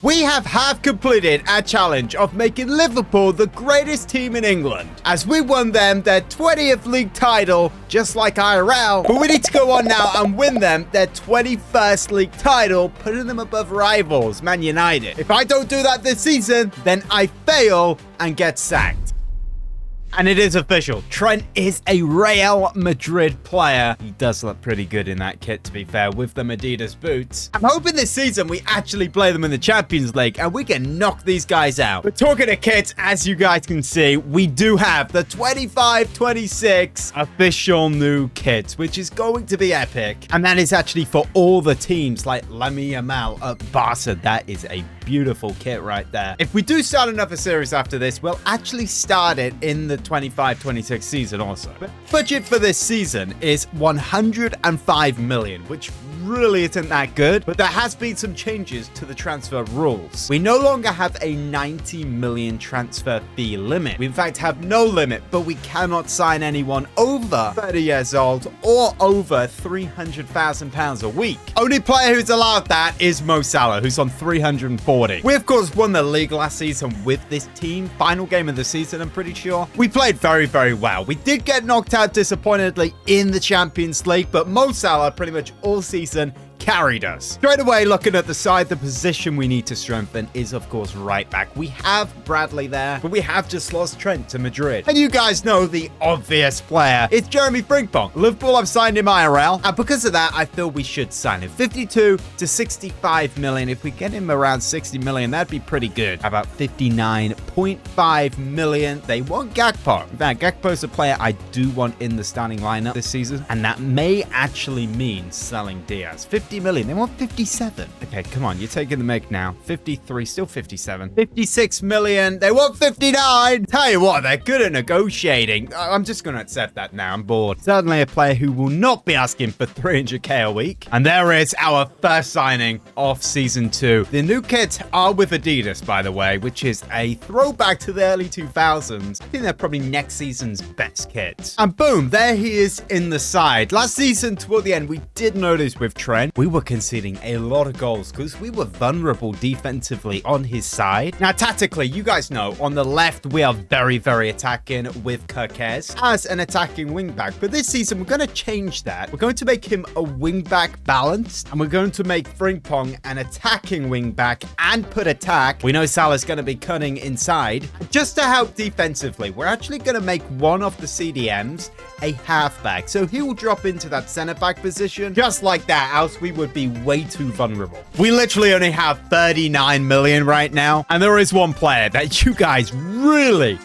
We have half completed our challenge of making Liverpool the greatest team in England, as we won them their 20th league title, just like IRL. But we need to go on now and win them their 21st league title, putting them above rivals, Man United. If I don't do that this season, then I fail and get sacked. And it is official. Trent is a Real Madrid player. He does look pretty good in that kit, to be fair, with the Adidas boots. I'm hoping this season we actually play them in the Champions League and we can knock these guys out. But talking of kits, as you guys can see, we do have the 25-26 official new kit, which is going to be epic. And that is actually for all the teams like Lamine Yamal at Barca. That is a beautiful kit right there. If we do start another series after this, we'll actually start it in the 25-26 season also. But budget for this season is 105 million, which really isn't that good, but there has been some changes to the transfer rules. We no longer have a 90 million transfer fee limit. We in fact have no limit, but we cannot sign anyone over 30 years old or over £300,000 a week. Only player who's allowed that is Mo Salah, who's on 340. We of course won the league last season with this team. Final game of the season, I'm pretty sure. We played very, very well. We did get knocked out disappointingly in the Champions League, but Mo Salah pretty much all season carried us. Straight away, looking at the side, the position we need to strengthen is, of course, right back. We have Bradley there, but we have just lost Trent to Madrid. And you guys know the obvious player. It's Jeremy Frimpong. Liverpool have signed him IRL, and because of that, I feel we should sign him. 52 to 65 million. If we get him around 60 million, that'd be pretty good. How about 59.5 million? They want Gakpo. In fact, Gakpo's a player I do want in the starting lineup this season, and that may actually mean selling Diaz. 50 million. They want 57. Okay, come on. You're taking the mic now. 53, still 57. 56 million. They want 59. Tell you what, they're good at negotiating. I'm just going to accept that now. I'm bored. Certainly a player who will not be asking for 300k a week. And there is our first signing of season 2. The new kits are with Adidas, by the way, which is a throwback to the early 2000s. I think they're probably next season's best kits. And boom, there he is in the side. Last season, toward the end, we did notice with Trent, we were conceding a lot of goals because we were vulnerable defensively on his side. Now, tactically, you guys know, on the left, we are very, very attacking with Kirkes as an attacking wingback. But this season, we're going to change that. We're going to make him a wingback balanced, and we're going to make Frimpong an attacking wingback and put attack. We know Salah's going to be cutting inside. Just to help defensively, we're actually going to make one of the CDMs a halfback. So he will drop into that center back position just like that, else we would be way too vulnerable. We literally only have 39 million right now, and there is one player that you guys really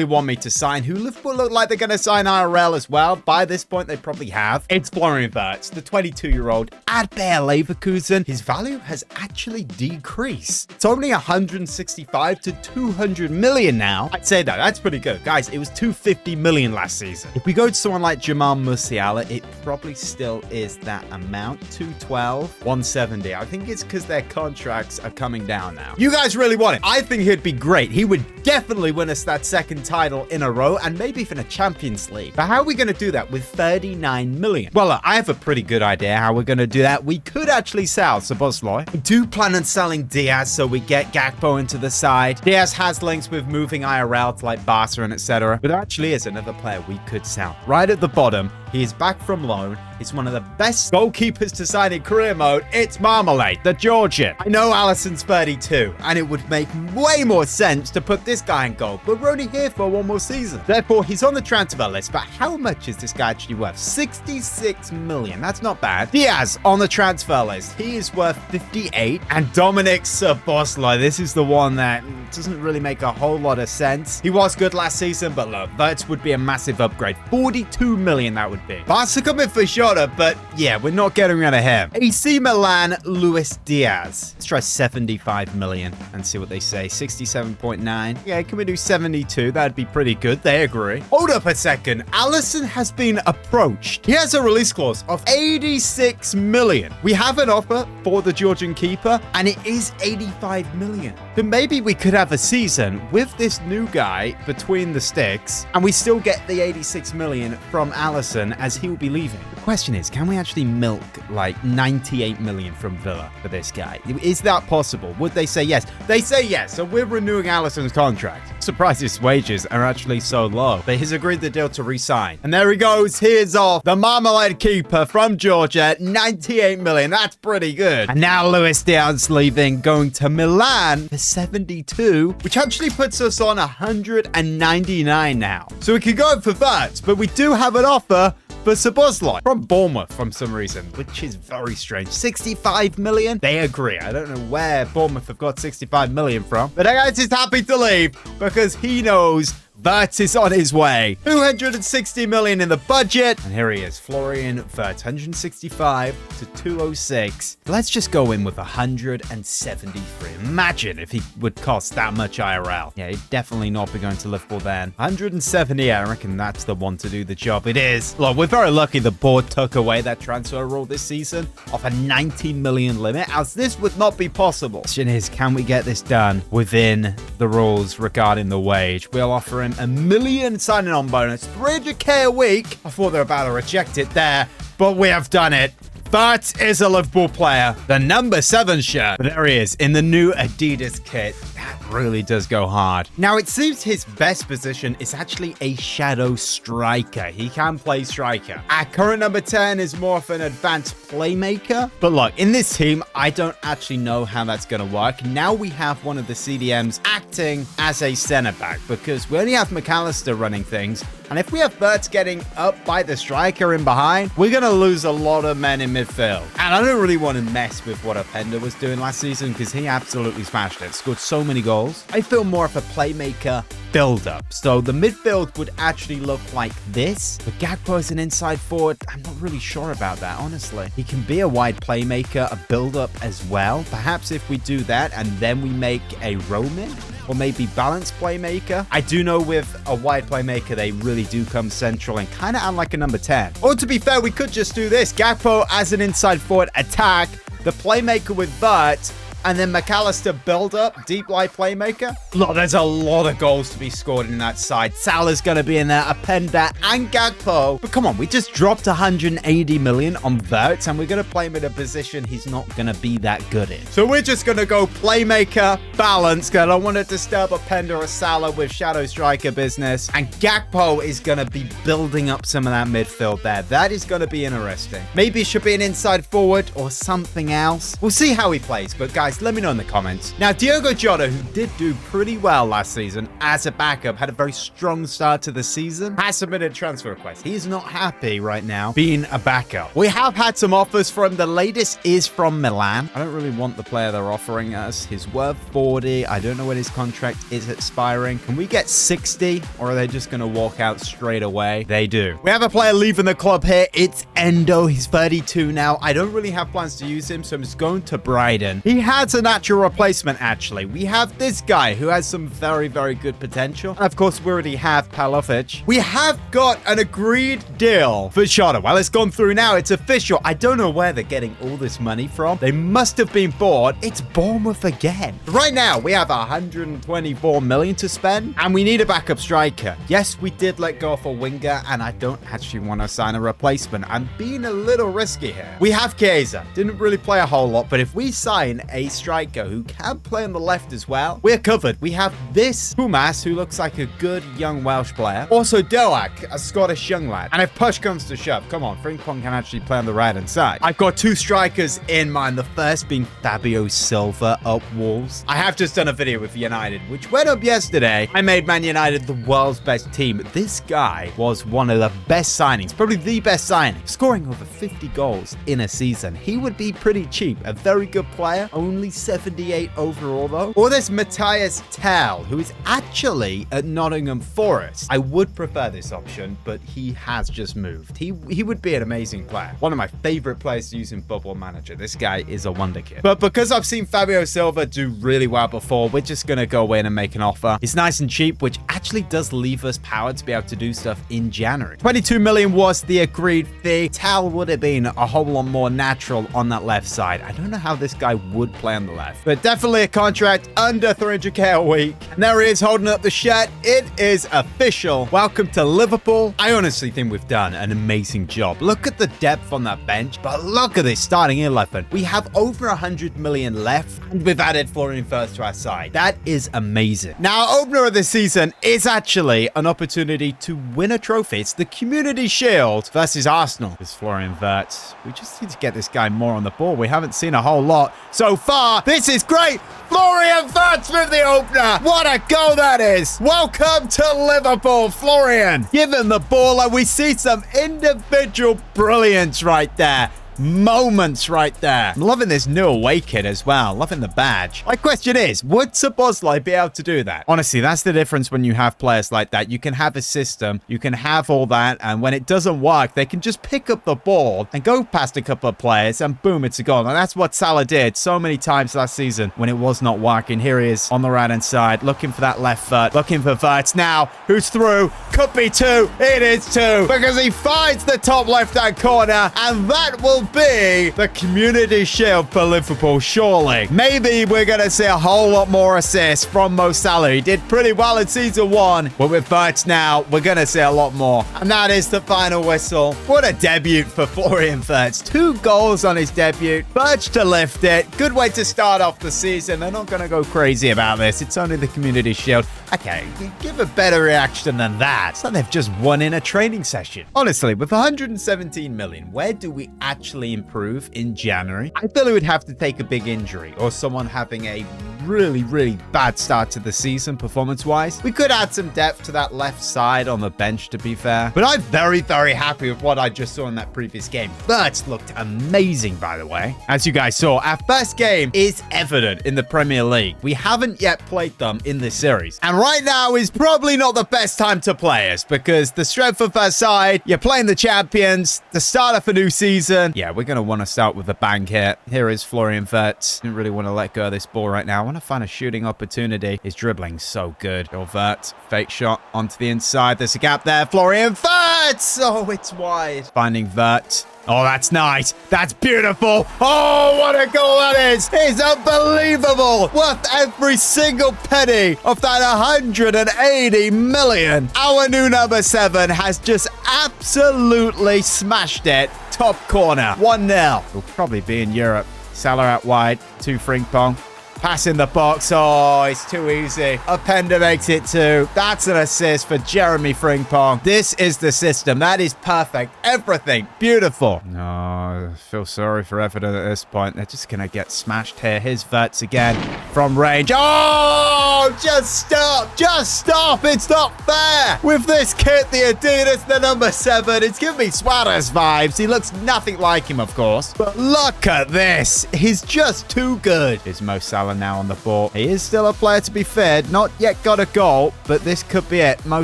want me to sign, who Liverpool look like they're going to sign IRL as well. By this point, they probably have. It's Florian Wirtz, the 22-year-old at Bayer Leverkusen. His value has actually decreased. It's only 165 to 200 million now. I'd say that's pretty good. Guys, it was 250 million last season. If we go to someone like Jamal Musiala, it probably still is that amount. 212, 170. I think it's because their contracts are coming down now. You guys really want it. I think he'd be great. He would definitely win us that second title in a row, and maybe even a Champions League. But how are we going to do that with 39 million? Well, look, I have a pretty good idea how we're going to do that. We could actually sell Szoboszlai. We do plan on selling Diaz, so we get Gakpo into the side. Diaz has links with moving IRL to like Barca and etc. But there actually is another player we could sell. Right at the bottom, he is back from loan. He's one of the best goalkeepers to sign in career mode. It's Marmalade, the Georgian. I know Alisson's 32, and it would make way more sense to put this guy in goal, but we're only here for one more season. Therefore, he's on the transfer list, but how much is this guy actually worth? 66 million. That's not bad. Diaz on the transfer list. He is worth 58. And Dominic Szoboszlai, this is the one that doesn't really make a whole lot of sense. He was good last season, but look, that would be a massive upgrade. 42 million that would be. Barca coming for Jota, but yeah, we're not getting rid of him. AC Milan, Luis Diaz. Let's try 75 million and see what they say. 67.9. Yeah, can we do 72? That'd be pretty good. They agree. Hold up a second. Alisson has been approached. He has a release clause of 86 million. We have an offer for the Georgian keeper, and it is 85 million. Then maybe we could have a season with this new guy between the sticks, and we still get the 86 million from Alisson as he will be leaving. The question is, can we actually milk like 98 million from Villa for this guy? Is that possible? Would they say yes? They say yes, so we're renewing Alisson's contract. Surprised his wages are actually so low, but he's agreed the deal to re-sign. And there he goes, here's off the Marmalade keeper from Georgia, 98 million. That's pretty good. And now Luis Diaz's leaving, going to Milan for 72, which actually puts us on 199 now. So we could go for Wirtz, but we do have an offer for Szoboszlai from Bournemouth for some reason, which is very strange. 65 million? They agree. I don't know where Bournemouth have got 65 million from, but I guess he's happy to leave because he knows Wirtz is on his way. 260 million in the budget. And here he is, Florian Wirtz, 165 to 206. Let's just go in with 173. Imagine if he would cost that much IRL. Yeah, he'd definitely not be going to Liverpool then. 170, I reckon that's the one to do the job. It is. Look, we're very lucky the board took away that transfer rule this season of a 90 million limit, as this would not be possible. The question is, can we get this done within the rules regarding the wage? We'll offer him $1 million signing on bonus, 300k a week. I thought they were about to reject it there, but we have done it. Wirtz is a Liverpool player, the number 7 shirt. But there he is in the new Adidas kit. That really does go hard. Now, it seems his best position is actually a shadow striker. He can play striker. Our current number 10 is more of an advanced playmaker. But look, in this team, I don't actually know how that's going to work. Now we have one of the CDMs acting as a center back because we only have McAllister running things. And if we have Wirtz getting up by the striker in behind, we're going to lose a lot of men in midfield. And I don't really want to mess with what Openda was doing last season because he absolutely smashed it. Scored so many goals. I feel more of a playmaker build-up. So the midfield would actually look like this. But Gakpo is an inside forward. I'm not really sure about that, honestly. He can be a wide playmaker, a build-up as well. Perhaps if we do that and then we make a Roman or maybe balanced playmaker. I do know with a wide playmaker, they really do come central and kind of act like a number 10. Or to be fair, we could just do this. Gakpo as an inside forward attack, the playmaker with Wirtz, and then McAllister build up, deep line playmaker. Look, there's a lot of goals to be scored in that side. Salah's going to be in there, Openda and Gakpo. But come on, we just dropped 180 million on Wirtz and we're going to play him in a position he's not going to be that good in. So we're just going to go playmaker, balance, because I don't want to disturb Openda or Salah with shadow striker business. And Gakpo is going to be building up some of that midfield there. That is going to be interesting. Maybe it should be an inside forward or something else. We'll see how he plays, but guys, let me know in the comments. Now, Diogo Jota, who did do pretty well last season as a backup, had a very strong start to the season, has submitted a transfer request. He's not happy right now being a backup. We have had some offers for him. The latest is from Milan. I don't really want the player they're offering us. His worth 40. I don't know when his contract is expiring. Can we get 60 or are they just going to walk out straight away? They do. We have a player leaving the club here. It's Endo. He's 32 now. I don't really have plans to use him, so I'm just going to Brighton. He has a natural replacement, actually. We have this guy who has some very, very good potential. And of course, we already have Palovic. We have got an agreed deal for Jota. Well, it's gone through now. It's official. I don't know where they're getting all this money from. They must have been bought. It's Bournemouth again. Right now, we have 124 million to spend, and we need a backup striker. Yes, we did let go of a winger, and I don't actually want to sign a replacement. I'm being a little risky here. We have Chiesa. Didn't really play a whole lot, but if we sign a striker who can play on the left as well, we're covered. We have this Pumas, who looks like a good young Welsh player. Also Doak, a Scottish young lad. And if push comes to shove, come on, Frimpong can actually play on the right hand side. I've got 2 strikers in mind. The first being Fabio Silva up Wolves. I have just done a video with United, which went up yesterday. I made Man United the world's best team. This guy was one of the best signings, probably the best signing, scoring over 50 goals in a season. He would be pretty cheap. A very good player, only 78 overall though. Or there's Matthias Tell, who is actually at Nottingham Forest. I would prefer this option, but he has just moved. He would be an amazing player. One of my favorite players to use in Football Manager. This guy is a wonder kid. But because I've seen Fabio Silva do really well before, we're just going to go in and make an offer. It's nice and cheap, which actually does leave us power to be able to do stuff in January. 22 million was the agreed fee. Tell would have been a whole lot more natural on that left side. I don't know how this guy would play play on the left. But definitely a contract under 300k a week. And there he is holding up the shirt. It is official. Welcome to Liverpool. I honestly think we've done an amazing job. Look at the depth on that bench, but look at this starting 11. We have over 100 million left, and we've added Florian Wirtz to our side. That is amazing. Now, opener of the season is actually an opportunity to win a trophy. It's the Community Shield versus Arsenal. It's Florian Wirtz. We just need to get this guy more on the ball. We haven't seen a whole lot so far. This is great. Florian Wirtz with the opener. What a goal that is. Welcome to Liverpool, Florian. Give him the ball, and we see some individual brilliance right there. Moments right there. I'm loving this new away kit as well. Loving the badge. My question is, would Szoboszlai be able to do that? Honestly, that's the difference when you have players like that. You can have a system, you can have all that, and when it doesn't work, they can just pick up the ball and go past a couple of players, and boom, it's a goal. And that's what Salah did so many times last season when it was not working. Here he is on the right-hand side, looking for that left foot, looking for Wirtz now. Who's through? Could be two. It is two, because he finds the top left-hand corner, and that will be the Community Shield for Liverpool, surely. Maybe we're going to see a whole lot more assists from Mo Salah. He did pretty well in season 1, but with Wirtz now, we're going to see a lot more. And that is the final whistle. What a debut for Florian Wirtz. 2 goals on his debut. Birch to lift it. Good way to start off the season. They're not going to go crazy about this. It's only the Community Shield. Okay, give a better reaction than that. It's like they've just won in a training session. Honestly, with 117 million, where do we actually improve in January? I feel it would have to take a big injury or someone having a really bad start to the season performance-wise. We could add some depth to that left side on the bench, to be fair. But I'm very happy with what I just saw in that previous game. Wirtz looked amazing, by the way. As you guys saw, our first game is evident in the Premier League. We haven't yet played them in this series. And right now is probably not the best time to play us, because the strength of our side, you're playing the champions, the start of a new season. Yeah, we're going to want to start with a bang here. Here is Florian Wirtz. Didn't really want to let go of this ball right now. I want to find a shooting opportunity. His dribbling so good. Wirtz, fake shot onto the inside. There's a gap there. Florian Wirtz! Oh, it's wide. Finding Wirtz. Oh, that's nice. That's beautiful. Oh, what a goal that is. It's unbelievable. Worth every single penny of that 180 million. Our new number 7 has just absolutely smashed it. Top corner. 1-0. We'll probably be in Europe. Salah out wide to Frimpong. Pass in the box. Oh, it's too easy. Openda makes it 2. That's an assist for Jeremy Frimpong. This is the system. That is perfect. Everything. Beautiful. No, I feel sorry for Everton at this point. They're just going to get smashed here. Here's Wirtz again from range. Oh, just stop. Just stop. It's not fair. With this kit, the Adidas, the number 7, it's giving me Suarez vibes. He looks nothing like him, of course. But look at this. He's just too good. Here's Mo Salah now on the ball. He is still a player to be feared. Not yet got a goal, but this could be it. Mo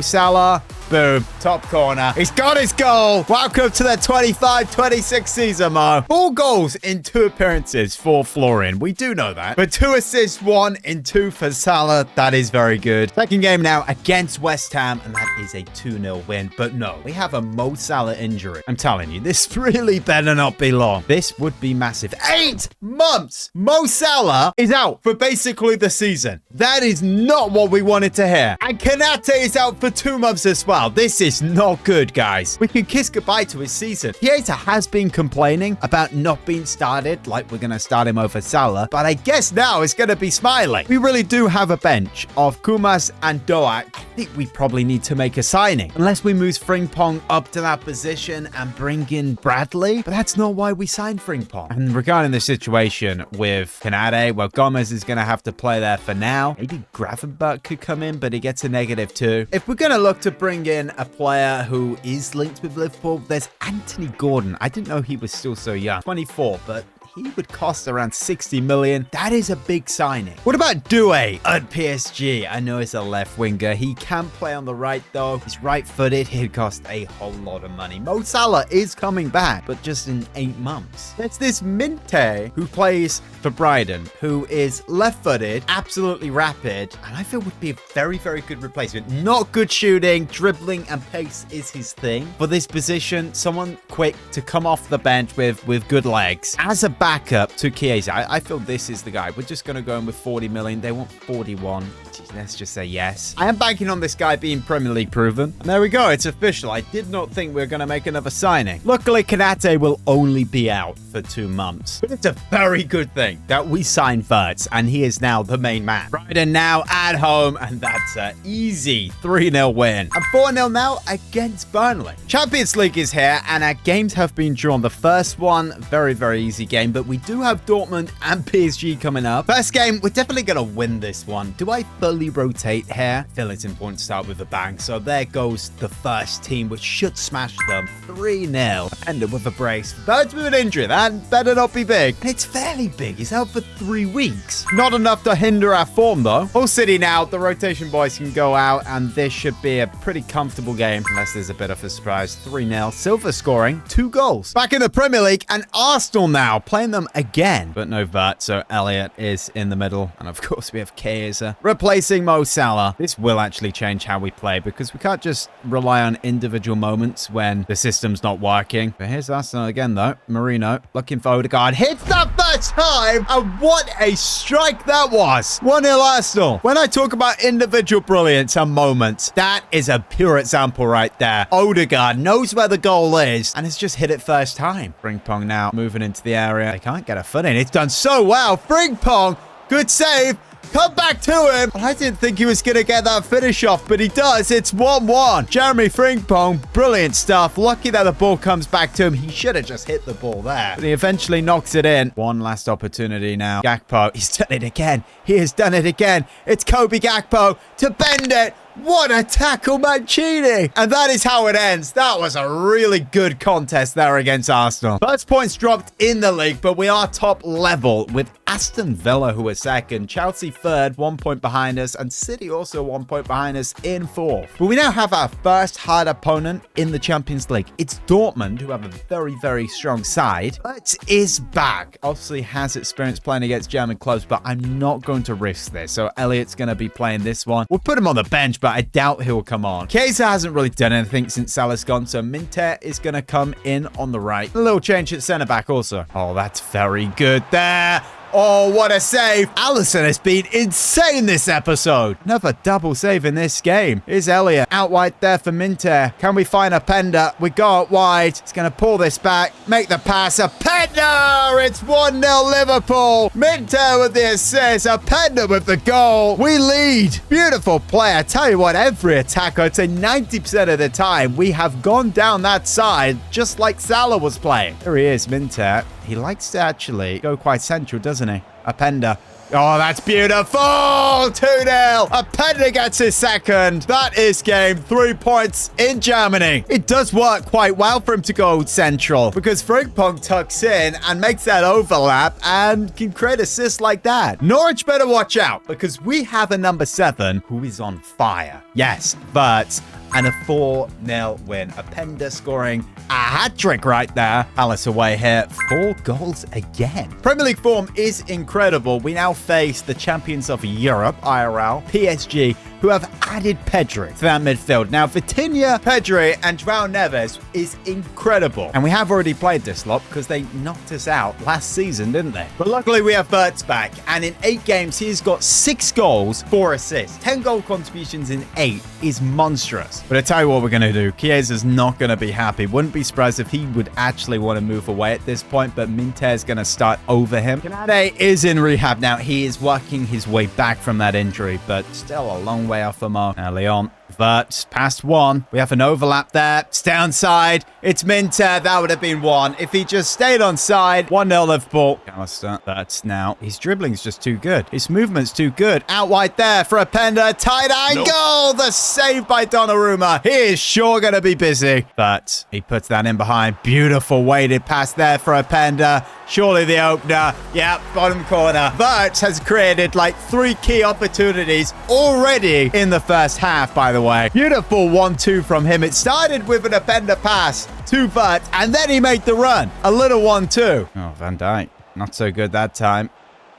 Salah. Boom. Top corner. He's got his goal. Welcome to the 25-26 season, Mo. 4 goals in 2 appearances for Florian. We do know that. But 2 assists, 1 in 2 for Salah. That is very good. Second game now against West Ham, and that is a 2-0 win. But no, we have a Mo Salah injury. I'm telling you, this really better not be long. This would be massive. 8 months. Mo Salah is out for basically the season. That is not what we wanted to hear. And Kanate is out for 2 months as well. This is not good, guys. We can kiss goodbye to his season. Chiesa has been complaining about not being started, like we're going to start him over Salah, but I guess now it's going to be smiling. We really do have a bench of Kumas and Doak. I think we probably need to make a signing, unless we move Frimpong up to that position and bring in Bradley, but that's not why we signed Frimpong. And regarding the situation with Kanade, well, Gomez is going to have to play there for now. Maybe Gravenberch could come in, but he gets a -2. If we're going to look to bring in a player who is linked with Liverpool, there's Anthony Gordon. I didn't know he was still so young. 24, but he would cost around 60 million. That is a big signing. What about Doué at PSG? I know he's a left winger. He can play on the right, though. He's right-footed. He'd cost a whole lot of money. Mo Salah is coming back, but just in 8 months. There's this Minte who plays for Brighton, who is left-footed, absolutely rapid, and I feel would be a very good replacement. Not good shooting, dribbling, and pace is his thing. For this position, someone quick to come off the bench with good legs. As a backup to Chiesa. I feel this is the guy. We're just going to go in with 40 million. They want 41. Jeez, let's just say yes. I am banking on this guy being Premier League proven. And there we go. It's official. I did not think we were going to make another signing. Luckily, Konate will only be out for 2 months. But it's a very good thing that we signed Wirtz, and he is now the main man. Brighton now at home, and that's an easy 3-0 win. And 4-0 now against Burnley. Champions League is here, and our games have been drawn. The first one, very, very easy game, but we do have Dortmund and PSG coming up. First game, we're definitely going to win this one. Do I fully rotate here? I feel it's important to start with a bang. So there goes the first team, which should smash them 3-0. Ended with a brace. Birds with an injury. That better not be big. And it's fairly big. He's out for 3 weeks. Not enough to hinder our form, though. Hull City now. The rotation boys can go out, and this should be a pretty comfortable game, unless there's a bit of a surprise. 3-0. Silva scoring 2 goals. Back in the Premier League, and Arsenal now playing them again. But no Wirtz, so Elliott is in the middle. And of course, we have Chiesa replacing Mo Salah. This will actually change how we play, because we can't just rely on individual moments when the system's not working. But here's Arsenal again, though. Marino looking for Odegaard. Hits that first time, and what a strike that was. 1-0 Arsenal. When I talk about individual brilliance and moments, that is a pure example right there. Odegaard knows where the goal is and has just hit it first time. Frimpong now moving into the area. They can't get a foot in. It's done so well. Frimpong, good save. Come back to him. Well, I didn't think he was going to get that finish off, but he does. It's 1-1. Jeremy Frimpong, brilliant stuff. Lucky that the ball comes back to him. He should have just hit the ball there. But he eventually knocks it in. One last opportunity now. Gakpo, he's done it again. He has done it again. It's Kobe Gakpo to bend it. What a tackle, Mancini! And that is how it ends. That was a really good contest there against Arsenal. First points dropped in the league, but we are top level with Aston Villa, who are second, Chelsea third, 1 point behind us, and City also 1 point behind us in fourth. But we now have our first hard opponent in the Champions League. It's Dortmund, who have a very, very strong side. Wirtz is back. Obviously has experience playing against German clubs, but I'm not going to risk this. So Elliott's going to be playing this one. We'll put him on the bench, but I doubt he'll come on. Chiesa hasn't really done anything since Salah's gone, so Minter is going to come in on the right. A little change at centre-back also. Oh, that's very good there. Oh, what a save. Alisson has been insane this episode. Another double save in this game. Here's Elliott out wide there for Minter. Can we find a Openda? We go it wide. He's going to pull this back, make the pass. Openda! It's 1-0 Liverpool. Minter with the assist. Openda with the goal. We lead. Beautiful play. I tell you what, every attack, I'd say 90% of the time, we have gone down that side just like Salah was playing. There he is, Minter. He likes to actually go quite central, doesn't he? Openda. Oh, that's beautiful. 2-0. Openda gets his second. That is game. 3 points in Germany. It does work quite well for him to go central because Frimpong tucks in and makes that overlap and can create assists like that. Norwich better watch out because we have a number 7 who is on fire. Yes, but and a 4-0 win. Openda scoring a hat-trick right there. Palace away here. 4 goals again. Premier League form is incredible. We now face the champions of Europe, IRL, PSG, who have added Pedri to that midfield. Now, Vitinha, Pedri, and João Neves is incredible. And we have already played this lot because they knocked us out last season, didn't they? But luckily, we have Wirtz back. And in 8 games, he's got 6 goals, 4 assists. 10 goal contributions in 8 is monstrous. But I tell you what we're going to do. Chiesa's not going to be happy. Wouldn't be surprised if he would actually want to move away at this point. But Minter's going to start over him. Konate is in rehab now. He is working his way back from that injury, but still a long way off for Mo. Now Leon. Wirtz past 1. We have an overlap there. It's downside. It's Minter. That would have been 1 if he just stayed on side. 1-0 Liverpool. Wirtz now. His dribbling's just too good. His movement's too good. Out wide there for Openda. Tight angle. The save by Donnarumma. He is sure going to be busy. But he puts that in behind. Beautiful weighted pass there for Openda. Surely the opener. Yeah, bottom corner. Wirtz has created like 3 key opportunities already in the first half, by the way. Beautiful 1-2 from him. It started with an Openda pass to Wirtz, and then he made the run. A little 1-2. Oh, Van Dijk. Not so good that time.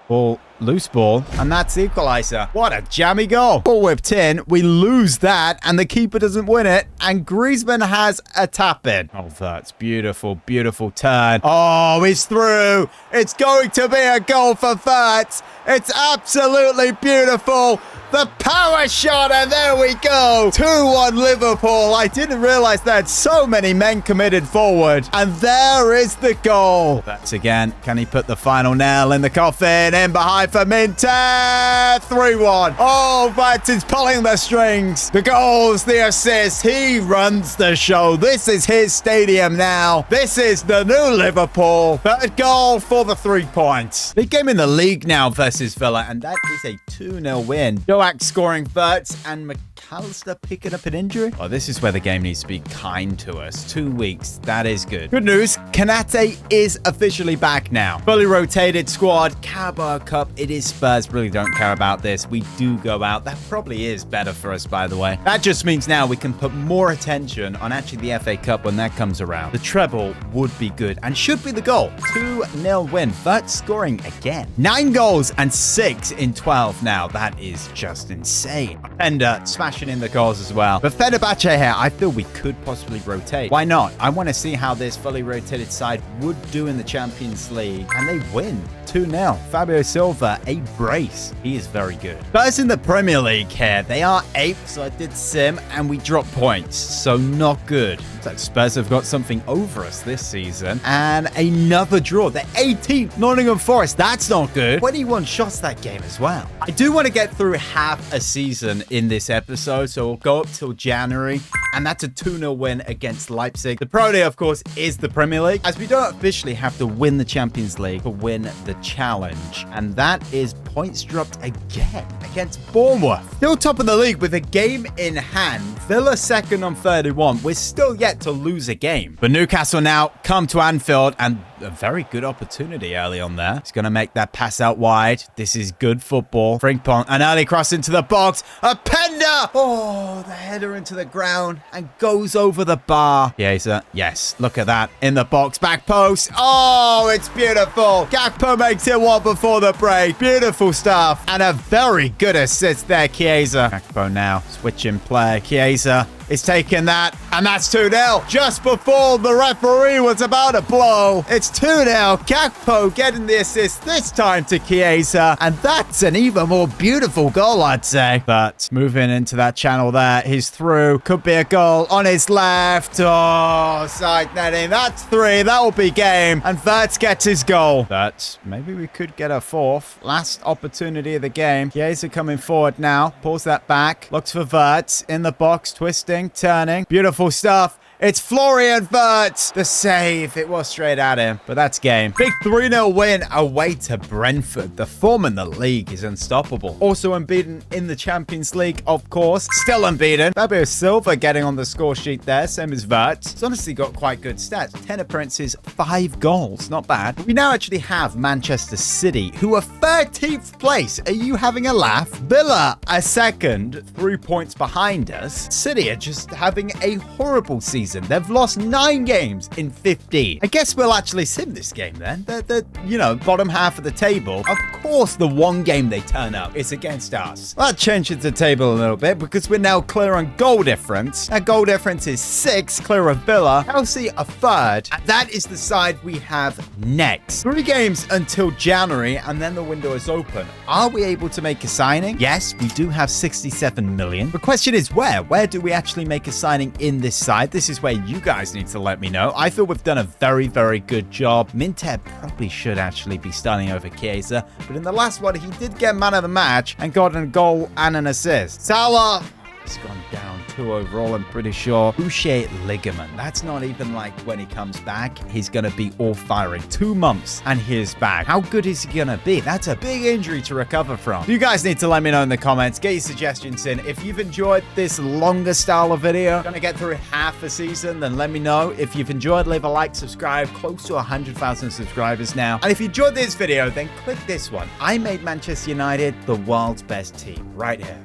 Ball Loose ball, and that's the equalizer. What a jammy goal. Ball whipped in, we lose that, and the keeper doesn't win it, and Griezmann has a tap in. Oh, that's beautiful, beautiful turn. Oh, he's through. It's going to be a goal for Wirtz. It's absolutely beautiful. The power shot, and there we go. 2-1 Liverpool. I didn't realize they had so many men committed forward. And there is the goal. That's again. Can he put the final nail in the coffin? In behind for Minter. 3-1. Oh, Wirtz is pulling the strings. The goals, the assists. He runs the show. This is his stadium now. This is the new Liverpool. Third goal for the 3 points. Big game in the league now versus Villa, and that is a 2-0 win. Scoring Wirtz and McAllister picking up an injury. Oh, this is where the game needs to be kind to us. 2 weeks. That is good. Good news. Kanate is officially back now. Fully rotated squad. Carabao Cup. It is Spurs. Really don't care about this. We do go out. That probably is better for us, by the way. That just means now we can put more attention on actually the FA Cup when that comes around. The treble would be good and should be the goal. 2-0 win. Wirtz scoring again. 9 goals and 6 in 12 now. That is just insane. Ender smashing in the goals as well. But Fenerbahce here, I feel we could possibly rotate. Why not? I want to see how this fully rotated side would do in the Champions League. And they win 2-0. Fabio Silva, a brace. He is very good. Spurs in the Premier League here. They are 8th, so I did sim, and we dropped points. So not good. So Spurs have got something over us this season. And another draw. They're 18th. Nottingham Forest. That's not good. 21 shots that game as well. I do want to get through half a season in this episode, so we'll go up till January, and that's a 2-0 win against Leipzig. The priority, of course, is the Premier League, as we don't officially have to win the Champions League to win the challenge, and that is points dropped again against Bournemouth. Still top of the league with a game in hand. Villa second on 31. We're still yet to lose a game, but Newcastle now come to Anfield, and a very good opportunity early on there. He's going to make that pass out wide. This is good football. Frimpong, an early cross into the box. A Pender! Oh, the header into the ground and goes over the bar. Chiesa, yes, look at that. In the box, back post. Oh, it's beautiful. Gakpo makes it one before the break. Beautiful stuff. And a very good assist there, Chiesa. Gakpo now, switching play. Chiesa is taking that, and that's 2-0. Just before the referee was about to blow, it's 2-0. Gakpo getting the assist this time to Chiesa, and that's an even more beautiful goal, I'd say. But moving into that channel there, he's through. Could be a goal on his left. Oh, side netting. That's 3. That will be game, and Wirtz gets his goal. But maybe we could get a 4th. Last opportunity of the game. Chiesa coming forward now. Pulls that back. Looks for Wirtz in the box, twisting. Turning. Beautiful stuff. It's Florian Wirtz. The save. It was straight at him, but that's game. Big 3-0 win away to Brentford. The form in the league is unstoppable. Also unbeaten in the Champions League, of course. Still unbeaten. Fabio Silva getting on the score sheet there, same as Wirtz. He's honestly got quite good stats. 10 appearances, 5 goals. Not bad. We now actually have Manchester City, who are 13th place. Are you having a laugh? Villa are second, 3 points behind us. City are just having a horrible season. They've lost 9 games in 15. I guess we'll actually sim this game then. The bottom half of the table. Of course, the one game they turn up is against us. That changes the table a little bit because we're now clear on goal difference. Our goal difference is 6, clear of Villa. Chelsea a 3rd. And that is the side we have next. 3 games until January, and then the window is open. Are we able to make a signing? Yes, we do have 67 million. The question is where? Where do we actually make a signing in this side? This is where you guys need to let me know. I feel we've done a very, very good job. Minter probably should actually be starting over Chiesa, but in the last one, he did get man of the match and got a goal and an assist. Salah has gone down 2 overall, I'm pretty sure. Cruciate ligament. That's not even like when he comes back, he's going to be all firing. 2 months and he's back. How good is he going to be? That's a big injury to recover from. You guys need to let me know in the comments. Get your suggestions in. If you've enjoyed this longer style of video, going to get through half a season, then let me know. If you've enjoyed, leave a like, subscribe. Close to 100,000 subscribers now. And if you enjoyed this video, then click this one. I made Manchester United the world's best team right here.